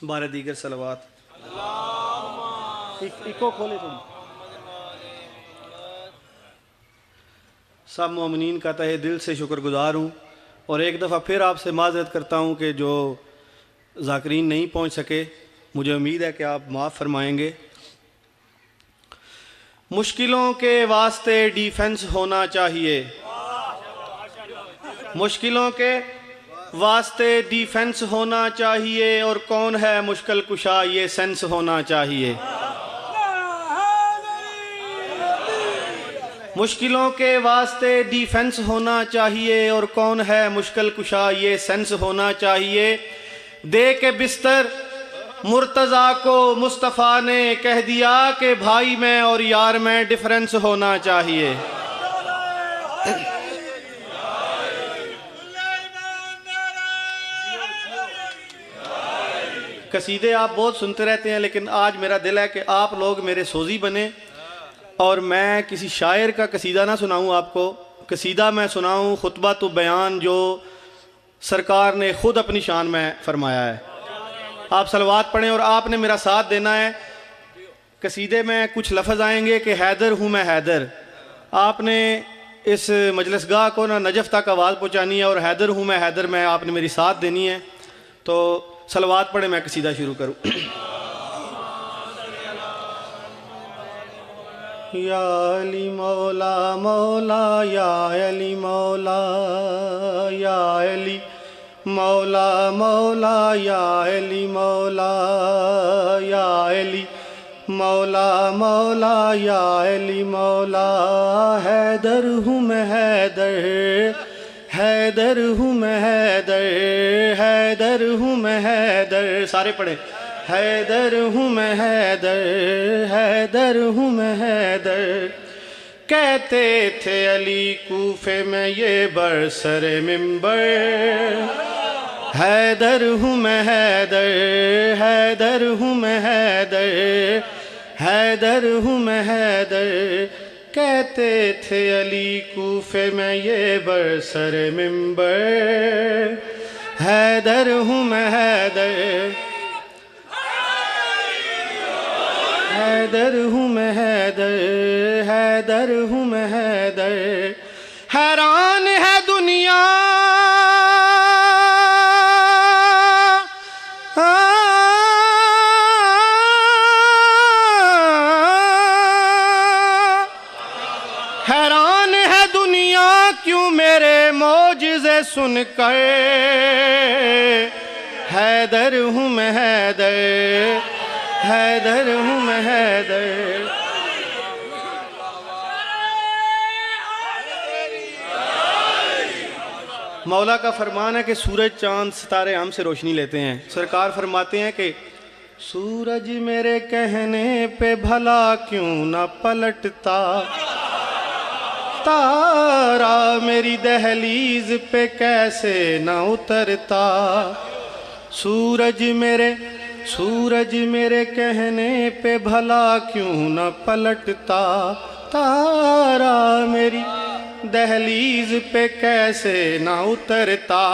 بارہ دیگر صلوات ایکو کھولے تھوڑی. سب مومنین کا تہہ دل سے شکر گزار ہوں اور ایک دفعہ پھر آپ سے معذرت کرتا ہوں کہ جو ذاکرین نہیں پہنچ سکے، مجھے امید ہے کہ آپ معاف فرمائیں گے. مشکلوں کے واسطے ڈیفنس ہونا چاہیے، مشکلوں کے واسطے ڈیفنس ہونا چاہیے، اور کون ہے مشکل کشا یہ سینس ہونا چاہیے. مشکلوں کے واسطے ڈیفنس ہونا چاہیے، اور کون ہے مشکل کشا یہ سینس ہونا چاہیے. دے کے بستر مرتضیٰ کو مصطفیٰ نے کہہ دیا کہ بھائی میں اور یار میں ڈیفرنس ہونا چاہیے. قصیدے آپ بہت سنتے رہتے ہیں، لیکن آج میرا دل ہے کہ آپ لوگ میرے سوزی بنیں اور میں کسی شاعر کا قصیدہ نہ سناؤں آپ کو. قصیدہ میں سناؤں خطبہ تو بیان جو سرکار نے خود اپنی شان میں فرمایا ہے. آپ صلوات پڑھیں اور آپ نے میرا ساتھ دینا ہے. قصیدے میں کچھ لفظ آئیں گے کہ حیدر ہوں میں حیدر. آپ نے اس مجلس گاہ کو نہ نجف تک آواز پہنچانی ہے، اور حیدر ہوں میں حیدر میں آپ نے میری ساتھ دینی ہے. تو صلوات پڑھیں، میں قصیدہ شروع کروں. یا علی مولا مولا یا علی مولا یا علی مولا مولا یا علی مولا یا علی مولا مولا یا علی مولا. حیدر ہوں میں حیدر، حیدر ہوں میں حیدر، حیدر ہوں میں حیدر. سارے پڑھیں. حیدر ہوں میں حیدر، حیدر ہوں میں حیدر. کہتے تھے علی کوفے میں یہ برسر منبر. حیدر ہوں میں حیدر، حیدر ہوں میں حیدر، حیدر ہوں میں حیدر. کہتے تھے علی کوفے میں یہ برسر منبر. حیدر ہوں میں حیدر، حیدر ہوں میں حیدر، حیدر ہوں میں حیدر. حیران ہے دنیا حیران ہے دنیا کیوں میرے معجزے سن کر. حیدر ہوں میں حیدر، حیدر ہوں میں حیدر. مولا کا فرمان ہے کہ سورج چاند ستارے ہم سے روشنی لیتے ہیں. سرکار فرماتے ہیں کہ سورج میرے کہنے پہ بھلا کیوں نہ پلٹتا، تارا میری دہلیز پہ کیسے نہ اترتا. سورج میرے کہنے پہ بھلا کیوں نہ پلٹتا، تارا میری دہلیز پہ کیسے نہ اترتا.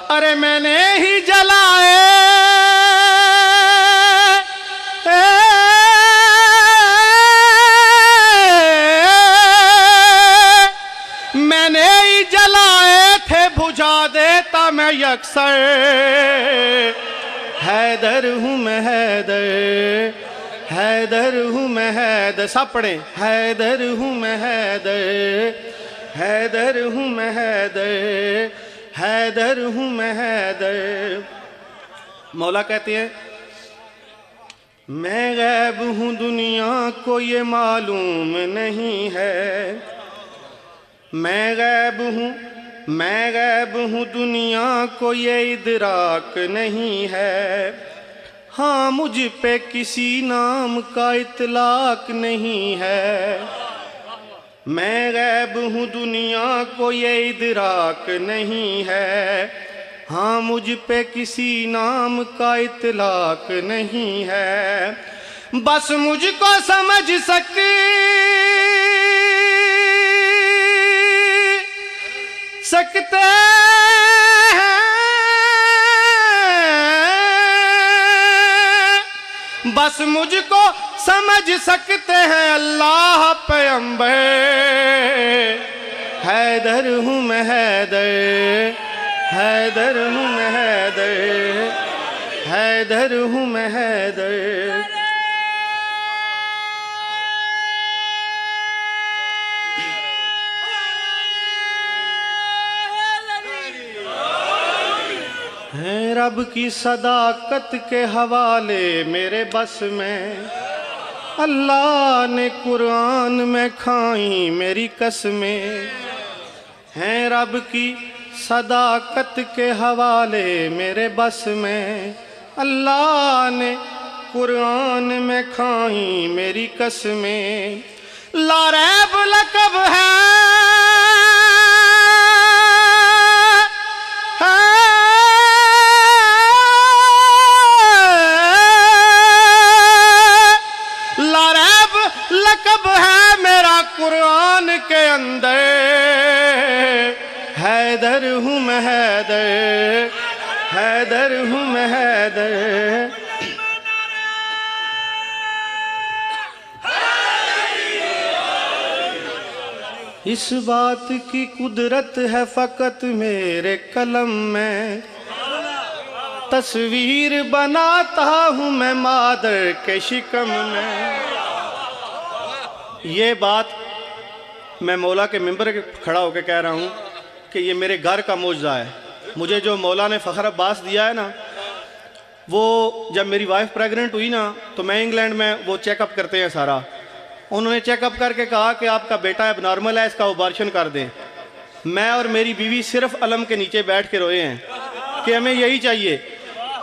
ارے میں نے ہی جلائے میں نے ہی جلائے تھے، بجھا دیتا میں یکسر. حیدر ہوں میں حیدر، حیدر ہوں میں حیدر. سب پڑھیں. حیدر ہوں میں حیدر، حیدر ہوں میں حیدر، حیدر ہوں میں حیدر. مولا کہتے ہیں میں غیب ہوں دنیا کو یہ معلوم نہیں ہے. میں غیب ہوں دنیا کو یہ ادراک نہیں ہے. ہاں مجھ پہ کسی نام کا اطلاق نہیں ہے. میں غیب ہوں دنیا کو یہ ادراک نہیں ہے. ہاں مجھ پہ کسی نام کا اطلاق نہیں ہے. بس مجھ کو سمجھ سکتے ہیں بس مجھ کو سمجھ سکتے ہیں اللہ پیغمبر، حیدر ہوں میں حیدر، حیدر ہوں میں حیدر، حیدر ہوں میں حیدر۔ ہیں رب کی صداقت کے حوالے میرے بس میں، اللہ نے قرآن میں کھائیں میری قسمیں۔ ہیں رب کی صداقت کے حوالے میرے بس میں، اللہ نے قرآن میں کھائیں میری قسمیں۔ لا ریب لقب ہے لقب ہے میرا قرآن کے اندر، حیدر ہوں میں حیدر، حیدر ہوں میں حیدر۔ اس بات کی قدرت ہے فقط میرے قلم میں، تصویر بناتا ہوں میں مادر کے شکم میں۔ یہ بات میں مولا کے ممبر کے کھڑا ہو کے کہہ رہا ہوں کہ یہ میرے گھر کا معجزہ ہے۔ مجھے جو مولا نے فخر عباس دیا ہے نا، وہ جب میری وائف پریگننٹ ہوئی نا تو میں انگلینڈ میں وہ چیک اپ کرتے ہیں سارا، انہوں نے چیک اپ کر کے کہا کہ آپ کا بیٹا اب نارمل ہے، اس کا ابارشن کر دیں۔ میں اور میری بیوی صرف علم کے نیچے بیٹھ کے روئے ہیں کہ ہمیں یہی چاہیے۔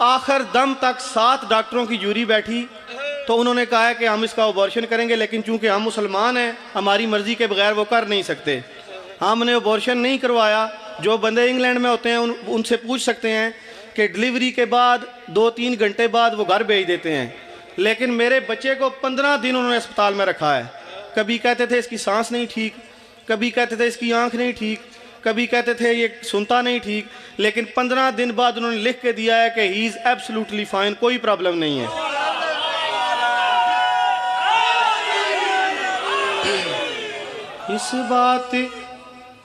آخر دم تک 7 ڈاکٹروں کی جوری بیٹھی تو انہوں نے کہا ہے کہ ہم اس کا ابارشن کریں گے، لیکن چونکہ ہم مسلمان ہیں ہماری مرضی کے بغیر وہ کر نہیں سکتے۔ ہم نے ابارشن نہیں کروایا۔ جو بندے انگلینڈ میں ہوتے ہیں ان سے پوچھ سکتے ہیں کہ ڈلیوری کے بعد 2-3 گھنٹے بعد وہ گھر بھیج دیتے ہیں، لیکن میرے بچے کو 15 دن انہوں نے اسپتال میں رکھا ہے۔ کبھی کہتے تھے اس کی سانس نہیں ٹھیک، کبھی کہتے تھے اس کی آنکھ نہیں ٹھیک، کبھی کہتے تھے یہ سنتا نہیں ٹھیک، لیکن 15 دن بعد انہوں نے لکھ کے دیا ہے کہ ہی از ایبسلوٹلی فائن، کوئی پرابلم نہیں ہے۔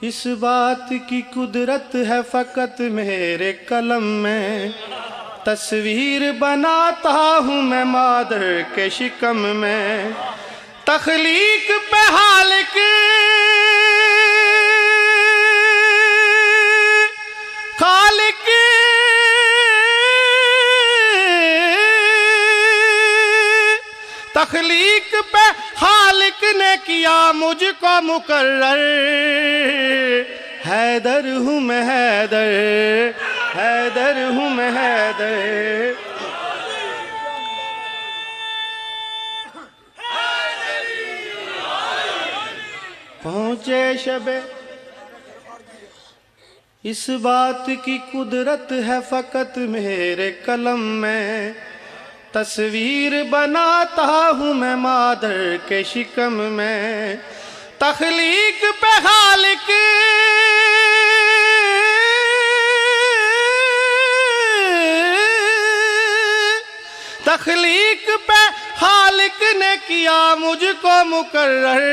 اس بات کی قدرت ہے فقط میرے قلم میں، تصویر بناتا ہوں میں مادر کے شکم میں۔ تخلیق پہ خالق تخلیق پہ خالق نے کیا مجھ کو مقرر، حیدر ہوں میں حیدر، حیدر ہوں میں حیدر۔ پہنچے شب اس بات کی قدرت ہے فقط میرے قلم میں، تصویر بناتا ہوں میں مادر کے شکم میں۔ تخلیق پہ خالق تخلیق پہ خالق نے کیا مجھ کو مقرر،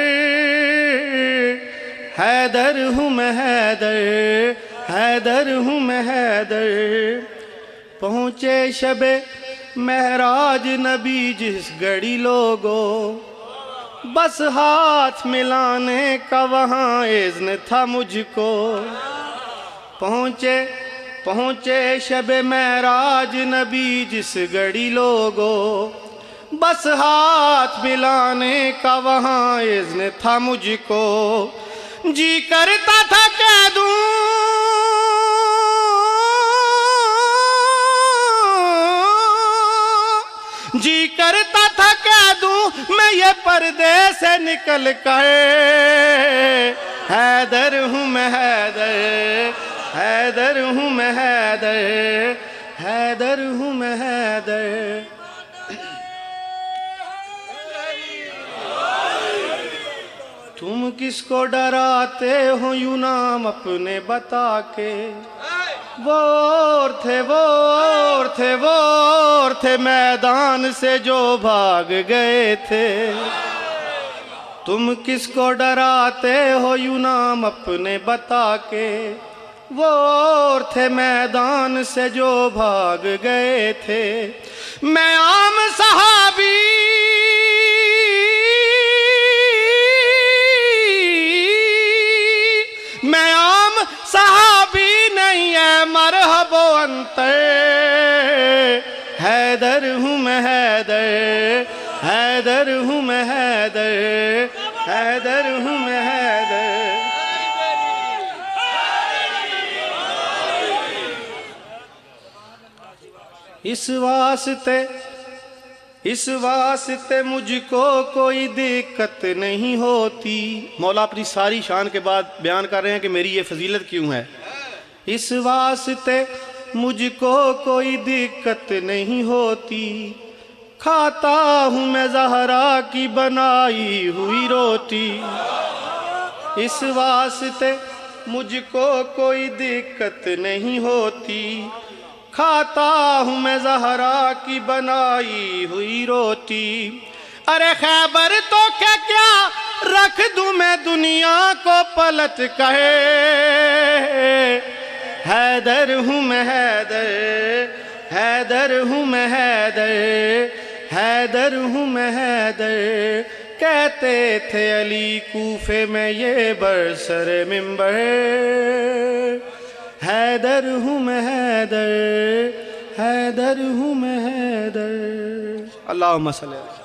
حیدر ہوں میں حیدر، حیدر ہوں میں حیدر۔ پہنچے شب معراج نبی جس گھڑی لوگوں، بس ہاتھ ملانے کا وہاں اذن تھا مجھ کو۔ پہنچے شب معراج نبی جس گھڑی لوگوں، بس ہاتھ ملانے کا وہاں اذن تھا مجھ کو۔ جی کرتا تھا کہہ دوں جی کرتا تھا کہہ دوں میں یہ پردے سے نکل کر، حیدر ہوں میں حیدر، حیدر ہوں میں حیدر، حیدر ہوں میں حیدر۔ تم کس کو ڈراتے ہو یوں نام اپنے بتا کے، وہ اور تھے وہ اور تھے وہ اور تھے میدان سے جو بھاگ گئے تھے، تم کس کو ڈراتے ہو یوں نام اپنے بتا کے، وہ اور تھے میدان سے جو بھاگ گئے تھے۔ میں عام صحابی نہیں ہے، مرحب و انتر حیدر ہوں میں، حیدر حیدر ہوں میں، حیدر حیدر ہوں میں، حیدر۔ اس واسطے مجھ کو کوئی دقت نہیں ہوتی۔ مولا اپنی ساری شان کے بعد بیان کر رہے ہیں کہ میری یہ فضیلت کیوں ہے۔ اس واسطے مجھ کو کوئی دقت نہیں ہوتی، کھاتا ہوں میں زہرا کی بنائی ہوئی روٹی۔ اس واسطے مجھ کو کوئی دقت نہیں ہوتی، کھاتا ہوں میں زہرا کی بنائی ہوئی روٹی۔ ارے خیبر تو کیا رکھ دوں میں دنیا کو پلٹ کہے، حیدر ہوں میں، حیدر حیدر ہوں میں، حیدر حیدر ہوں میں، حیدر۔ کہتے تھے علی کوفے میں یہ برسر منبر، حیدر ہوں میں، حیدر حیدر ہوں میں، حیدر۔ اللہم صلی اللہ۔